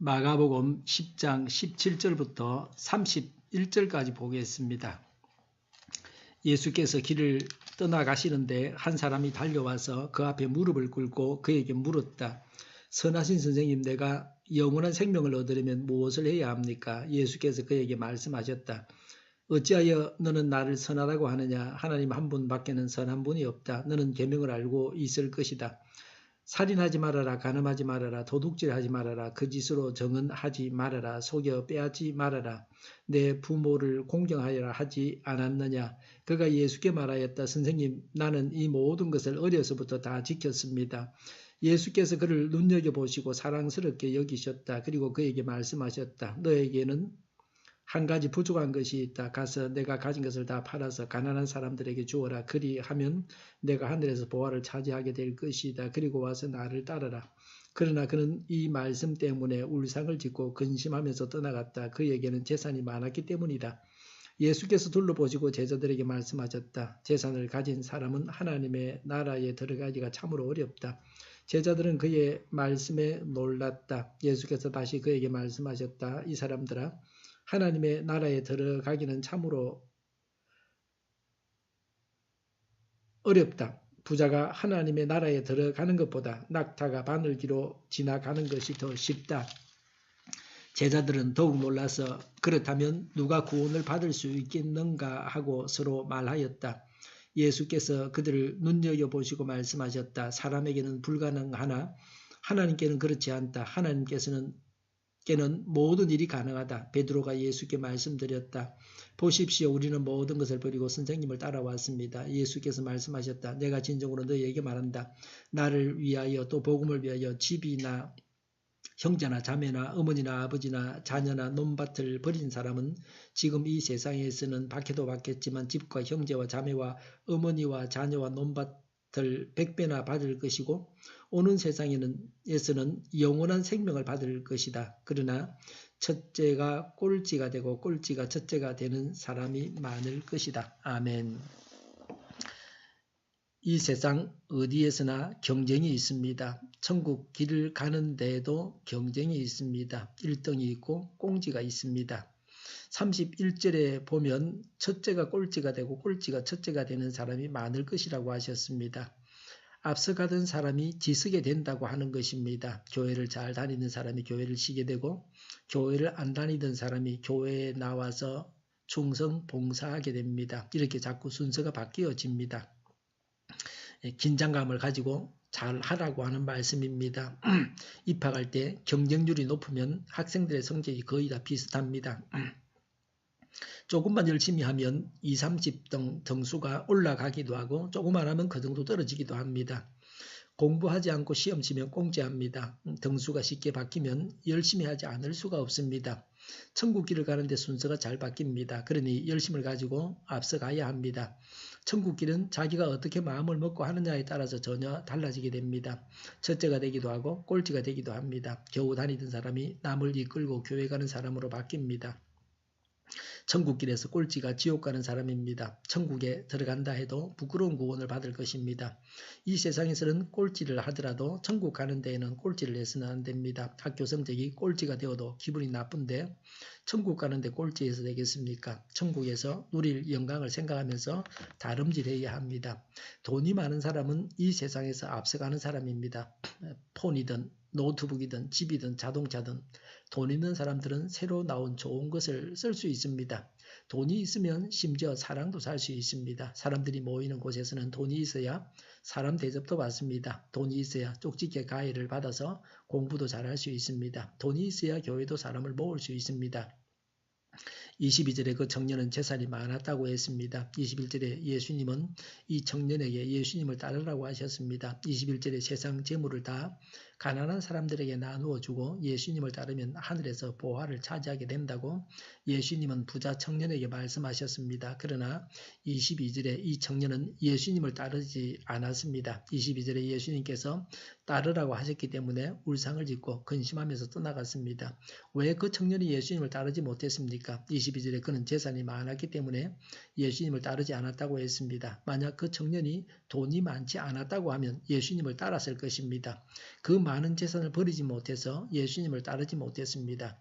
마가복음 10장 17절부터 31절까지 보겠습니다. 예수께서 길을 떠나가시는데 한 사람이 달려와서 그 앞에 무릎을 꿇고 그에게 물었다. 선하신 선생님, 내가 영원한 생명을 얻으려면 무엇을 해야 합니까? 예수께서 그에게 말씀하셨다. 어찌하여 너는 나를 선하다고 하느냐? 하나님 한 분밖에는 선한 분이 없다. 너는 계명을 알고 있을 것이다. 살인하지 말아라, 간음하지 말아라, 도둑질하지 말아라, 거짓으로 정언하지 말아라, 속여 빼앗지 말아라, 내 부모를 공경하여라 하지 않았느냐? 그가 예수께 말하였다. 선생님, 나는 이 모든 것을 어려서부터 다 지켰습니다. 예수께서 그를 눈여겨보시고 사랑스럽게 여기셨다. 그리고 그에게 말씀하셨다. 너에게는 한 가지 부족한 것이 있다. 가서 내가 가진 것을 다 팔아서 가난한 사람들에게 주어라. 그리하면 내가 하늘에서 보화를 차지하게 될 것이다. 그리고 와서 나를 따르라. 그러나 그는 이 말씀 때문에 울상을 짓고 근심하면서 떠나갔다. 그에게는 재산이 많았기 때문이다. 예수께서 둘러보시고 제자들에게 말씀하셨다. 재산을 가진 사람은 하나님의 나라에 들어가기가 참으로 어렵다. 제자들은 그의 말씀에 놀랐다. 예수께서 다시 그에게 말씀하셨다. 이 사람들아, 하나님의 나라에 들어가기는 참으로 어렵다. 부자가 하나님의 나라에 들어가는 것보다 낙타가 바늘기로 지나가는 것이 더 쉽다. 제자들은 더욱 놀라서 그렇다면 누가 구원을 받을 수 있겠는가 하고 서로 말하였다. 예수께서 그들을 눈여겨보시고 말씀하셨다. 사람에게는 불가능하나 하나님께는 그렇지 않다. 하나님께는 모든 일이 가능하다. 베드로가 예수께 말씀드렸다. 보십시오. 우리는 모든 것을 버리고 선생님을 따라왔습니다. 예수께서 말씀하셨다. 내가 진정으로 너희에게 말한다. 나를 위하여 또 복음을 위하여 집이나 형제나 자매나 어머니나 아버지나 자녀나 논밭을 버린 사람은 지금 이 세상에서는 받게도 받겠지만 집과 형제와 자매와 어머니와 자녀와 논밭을 100배나 받을 것이고 오는 세상에서는 영원한 생명을 받을 것이다. 그러나 첫째가 꼴찌가 되고 꼴찌가 첫째가 되는 사람이 많을 것이다. 아멘. 이 세상 어디에서나 경쟁이 있습니다. 천국 길을 가는 데에도 경쟁이 있습니다. 1등이 있고 꽁지가 있습니다. 31절에 보면 첫째가 꼴찌가 되고 꼴찌가 첫째가 되는 사람이 많을 것이라고 하셨습니다. 앞서가던 사람이 지쓰게 된다고 하는 것입니다. 교회를 잘 다니는 사람이 교회를 쉬게 되고 교회를 안 다니던 사람이 교회에 나와서 충성 봉사하게 됩니다. 이렇게 자꾸 순서가 바뀌어집니다. 긴장감을 가지고 잘 하라고 하는 말씀입니다. 입학할 때 경쟁률이 높으면 학생들의 성적이 거의 다 비슷합니다. 조금만 열심히 하면 20, 30등 등수가 올라가기도 하고 조금만 하면 그 정도 떨어지기도 합니다. 공부하지 않고 시험 치면 꽁지합니다. 등수가 쉽게 바뀌면 열심히 하지 않을 수가 없습니다. 천국 길을 가는데 순서가 잘 바뀝니다. 그러니 열심을 가지고 앞서가야 합니다. 천국 길은 자기가 어떻게 마음을 먹고 하느냐에 따라서 전혀 달라지게 됩니다. 첫째가 되기도 하고 꼴찌가 되기도 합니다. 겨우 다니던 사람이 남을 이끌고 교회 가는 사람으로 바뀝니다. 천국길에서 꼴찌가 지옥 가는 사람입니다. 천국에 들어간다 해도 부끄러운 구원을 받을 것입니다. 이 세상에서는 꼴찌를 하더라도 천국 가는 데에는 꼴찌를 해서는 안 됩니다. 학교 성적이 꼴찌가 되어도 기분이 나쁜데 천국 가는데 꼴찌해서 되겠습니까? 천국에서 누릴 영광을 생각하면서 다름질해야 합니다. 돈이 많은 사람은 이 세상에서 앞서가는 사람입니다. 폰이든 노트북이든 집이든 자동차든 돈 있는 사람들은 새로 나온 좋은 것을 쓸 수 있습니다. 돈이 있으면 심지어 사랑도 살 수 있습니다. 사람들이 모이는 곳에서는 돈이 있어야 사람 대접도 받습니다. 돈이 있어야 쪽집게 가해를 받아서 공부도 잘할 수 있습니다. 돈이 있어야 교회도 사람을 모을 수 있습니다. 22절에 그 청년은 재산이 많았다고 했습니다. 21절에 예수님은 이 청년에게 예수님을 따르라고 하셨습니다. 21절에 세상 재물을 다 가난한 사람들에게 나누어 주고 예수님을 따르면 하늘에서 보화를 차지하게 된다고 예수님은 부자 청년에게 말씀하셨습니다. 그러나 22절에 이 청년은 예수님을 따르지 않았습니다. 22절에 예수님께서 따르라고 하셨기 때문에 울상을 짓고 근심하면서 떠나갔습니다. 왜 그 청년이 예수님을 따르지 못했습니까? 22절에 그는 재산이 많았기 때문에 예수님을 따르지 않았다고 했습니다. 만약 그 청년이 돈이 많지 않았다고 하면 예수님을 따랐을 것입니다. 그 많은 재산을 버리지 못해서 예수님을 따르지 못했습니다.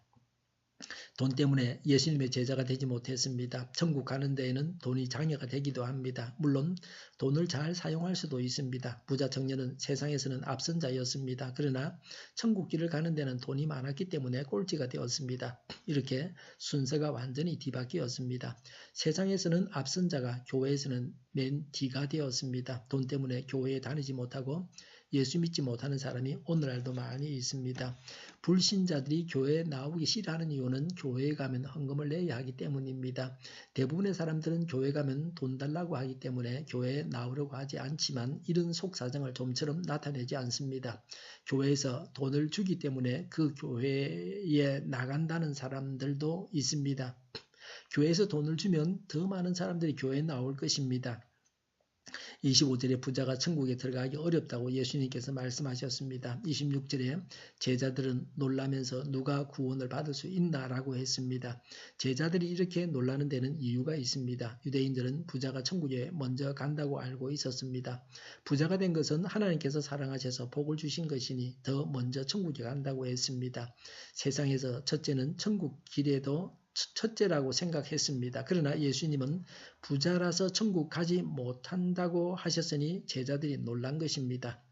돈 때문에 예수님의 제자가 되지 못했습니다. 천국 가는 데에는 돈이 장애가 되기도 합니다. 물론 돈을 잘 사용할 수도 있습니다. 부자 청년은 세상에서는 앞선 자였습니다. 그러나 천국 길을 가는 데는 돈이 많았기 때문에 꼴찌가 되었습니다. 이렇게 순서가 완전히 뒤바뀌었습니다. 세상에서는 앞선 자가 교회에서는 맨 뒤가 되었습니다. 돈 때문에 교회에 다니지 못하고 예수 믿지 못하는 사람이 오늘날도 많이 있습니다. 불신자들이 교회에 나오기 싫어하는 이유는 교회에 가면 헌금을 내야 하기 때문입니다. 대부분의 사람들은 교회 가면 돈 달라고 하기 때문에 교회에 나오려고 하지 않지만 이런 속사정을 좀처럼 나타내지 않습니다. 교회에서 돈을 주기 때문에 그 교회에 나간다는 사람들도 있습니다. 교회에서 돈을 주면 더 많은 사람들이 교회에 나올 것입니다. 25절에 부자가 천국에 들어가기 어렵다고 예수님께서 말씀하셨습니다. 26절에 제자들은 놀라면서 누가 구원을 받을 수 있나라고 했습니다. 제자들이 이렇게 놀라는 데는 이유가 있습니다. 유대인들은 부자가 천국에 먼저 간다고 알고 있었습니다. 부자가 된 것은 하나님께서 사랑하셔서 복을 주신 것이니 더 먼저 천국에 간다고 했습니다. 세상에서 첫째는 천국 길에도 첫째라고 생각했습니다. 그러나 예수님은 부자라서 천국 가지 못한다고 하셨으니 제자들이 놀란 것입니다.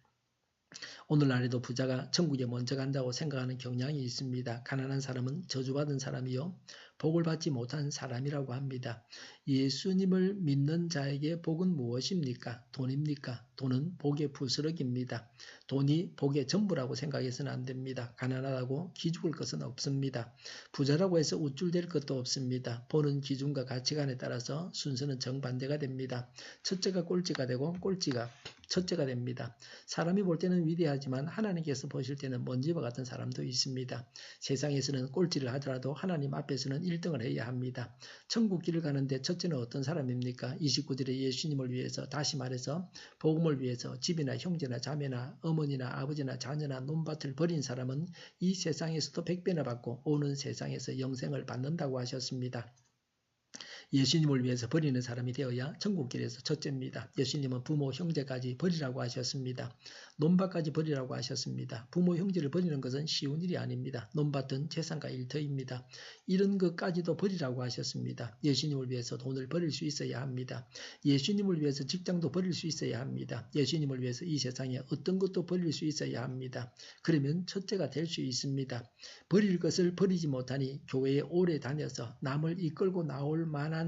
오늘날에도 부자가 천국에 먼저 간다고 생각하는 경향이 있습니다. 가난한 사람은 저주받은 사람이요 복을 받지 못한 사람이라고 합니다. 예수님을 믿는 자에게 복은 무엇입니까? 돈입니까? 돈은 복의 부스러기입니다. 돈이 복의 전부라고 생각해서는 안 됩니다. 가난하다고 기죽을 것은 없습니다. 부자라고 해서 우쭐댈 것도 없습니다. 보는 기준과 가치관에 따라서 순서는 정반대가 됩니다. 첫째가 꼴찌가 되고 꼴찌가 첫째가 됩니다. 사람이 볼 때는 위대하지만 하나님께서 보실 때는 먼지와 같은 사람도 있습니다. 세상에서는 꼴찌를 하더라도 하나님 앞에서는 1등을 해야 합니다. 천국 길을 가는데 첫째는 어떤 사람입니까? 29절에 예수님을 위해서, 다시 말해서 복음을 위해서 집이나 형제나 자매나 어머니나 아버지나 자녀나 논밭을 버린 사람은 이 세상에서도 100배나 받고 오는 세상에서 영생을 받는다고 하셨습니다. 예수님을 위해서 버리는 사람이 되어야 천국길에서 첫째입니다. 예수님은 부모, 형제까지 버리라고 하셨습니다. 논밭까지 버리라고 하셨습니다. 부모, 형제를 버리는 것은 쉬운 일이 아닙니다. 논밭은 재산과 일터입니다. 이런 것까지도 버리라고 하셨습니다. 예수님을 위해서 돈을 버릴 수 있어야 합니다. 예수님을 위해서 직장도 버릴 수 있어야 합니다. 예수님을 위해서 이 세상에 어떤 것도 버릴 수 있어야 합니다. 그러면 첫째가 될 수 있습니다. 버릴 것을 버리지 못하니 교회에 오래 다녀서 남을 이끌고 나올 만한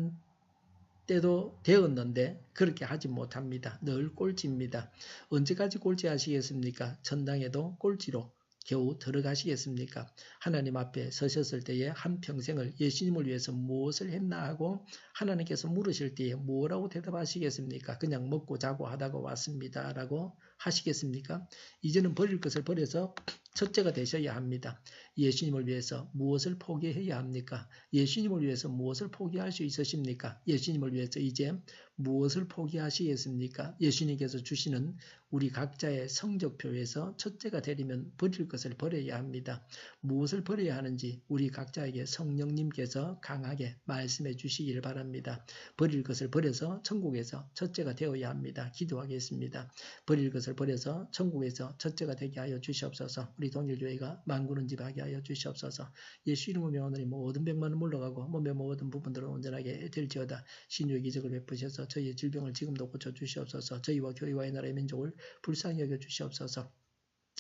때도 되었는데 그렇게 하지 못합니다. 늘 꼴찌입니다. 언제까지 꼴찌 하시겠습니까? 천당에도 꼴찌로 겨우 들어가시겠습니까? 하나님 앞에 서셨을 때에 한평생을 예수님을 위해서 무엇을 했나 하고 하나님께서 물으실 때에 뭐라고 대답하시겠습니까? 그냥 먹고 자고 하다가 왔습니다 라고 하시겠습니까? 이제는 버릴 것을 버려서 첫째가 되셔야 합니다. 예수님을 위해서 무엇을 포기해야 합니까? 예수님을 위해서 무엇을 포기할 수 있으십니까? 예수님을 위해서 이제 무엇을 포기하시겠습니까? 예수님께서 주시는 우리 각자의 성적표에서 첫째가 되려면 버릴 것을 버려야 합니다. 무엇을 버려야 하는지 우리 각자에게 성령님께서 강하게 말씀해 주시기를 바랍니다. 버릴 것을 버려서 천국에서 첫째가 되어야 합니다. 기도하겠습니다. 버릴 것을 버려서 천국에서 첫째가 되게 하여 주시옵소서. 우리 동일교회가 만군은집하게 하여 주시옵소서. 예수 이름으로 명하노니 모든 병만은 물러가고 몸의 모든 부분들은 온전하게 될지어다. 신유의 기적을 베푸셔서 저희의 질병을 지금도 고쳐주시옵소서. 저희와 교회와의 나라의 민족을 불쌍히 여겨주시옵소서.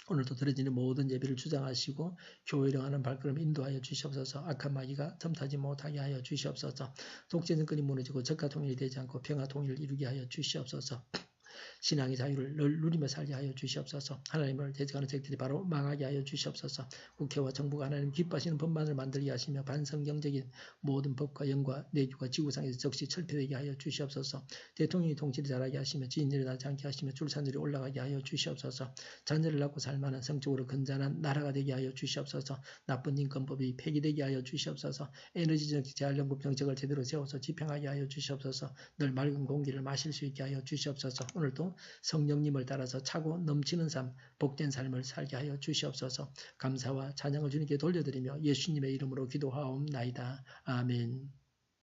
오늘도 드려지는 모든 예배를 주장하시고 교회를 하는 발걸음 인도하여 주시옵소서. 악한 마귀가 틈타지 못하게 하여 주시옵소서. 독재 정권이 무너지고 적과 통일이 되지 않고 평화 통일을 이루게 하여 주시옵소서. 신앙의 자유를 누리며 살게 하여 주시옵소서. 하나님을 대적하는 적들이 바로 망하게 하여 주시옵소서. 국회와 정부가 하나님 기뻐하시는 법만을 만들게 하시며 반성경적인 모든 법과 영과 내주가 지구상에서 적시 철폐되게 하여 주시옵소서. 대통령이 통치를 잘하게 하시며 지인이 일어나지 않게 하시며 줄산들이 올라가게 하여 주시옵소서. 자녀를 낳고 살만한 성적으로 건전한 나라가 되게 하여 주시옵소서. 나쁜 인권법이 폐기되게 하여 주시옵소서. 에너지 정책, 재활용급 정책을 제대로 세워서 집행하게 하여 주시옵소서. 늘 맑은 공기를 마실 수 있게 하여 주시옵소서. 오늘도 하여 성령님을 따라서 차고 넘치는 삶, 복된 삶을 살게 하여 주시옵소서. 감사와 찬양을 주님께 돌려드리며 예수님의 이름으로 기도하옵나이다. 아멘.